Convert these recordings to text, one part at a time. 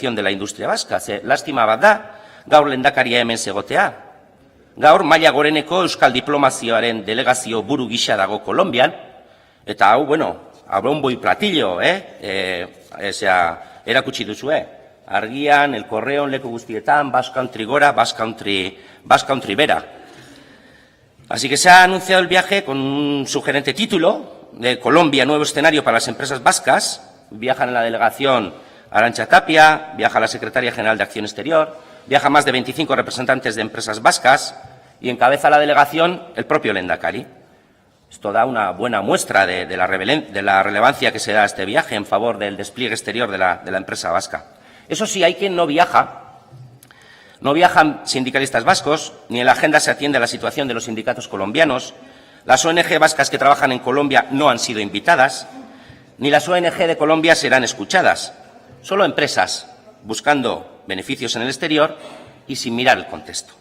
industrialización de la industria vasca. Lastima bat da, gaur lehendakaria hemen zegotea. Gaur maila goreneko euskal diplomazioaren delegazio buru gisa dago Kolonbian, eta hau, bueno, a bombo y platillo, erakutsi duzue. Argian, El Correon, leku guztietan, Basque Country gora, Basque Country bera. Así que se ha anunciado el viaje con un sugerente título de Colombia, nuevo escenario para las empresas vascas. Viajan en la delegación Arantxa Tapia, viaja la secretaria general de Acción Exterior, viaja más de 25 representantes de empresas vascas y encabeza la delegación el propio lehendakari. Esto da una buena muestra de la relevancia que se da a este viaje en favor del despliegue exterior de la empresa vasca. Eso sí, hay quien no viaja. No viajan sindicalistas vascos, ni en la agenda se atiende a la situación de los sindicatos colombianos. Las ONG vascas que trabajan en Colombia no han sido invitadas, ni las ONG de Colombia serán escuchadas. Solo empresas buscando beneficios en el exterior y sin mirar el contexto.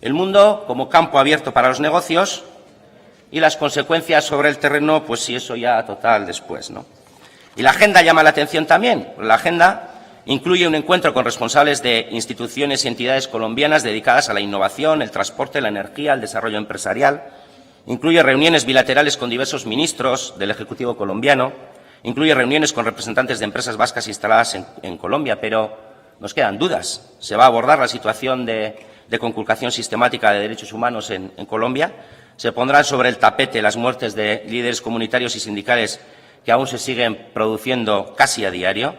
El mundo como campo abierto para los negocios y las consecuencias sobre el terreno, pues sí, eso ya total después, ¿no? Y la agenda llama la atención también. La agenda incluye un encuentro con responsables de instituciones y entidades colombianas dedicadas a la innovación, el transporte, la energía, el desarrollo empresarial. Incluye reuniones bilaterales con diversos ministros del Ejecutivo colombiano. Incluye reuniones con representantes de empresas vascas instaladas en Colombia, pero nos quedan dudas. ¿Se va a abordar la situación de conculcación sistemática de derechos humanos en Colombia? ¿Se pondrán sobre el tapete las muertes de líderes comunitarios y sindicales que aún se siguen produciendo casi a diario?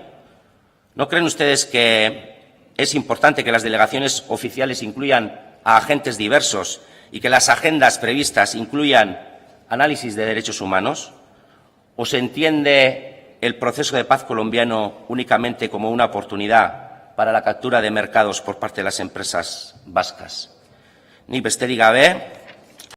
¿No creen ustedes que es importante que las delegaciones oficiales incluyan a agentes diversos y que las agendas previstas incluyan análisis de derechos humanos? ¿O se entiende el proceso de paz colombiano únicamente como una oportunidad para la captura de mercados por parte de las empresas vascas? Ni besterik gabe,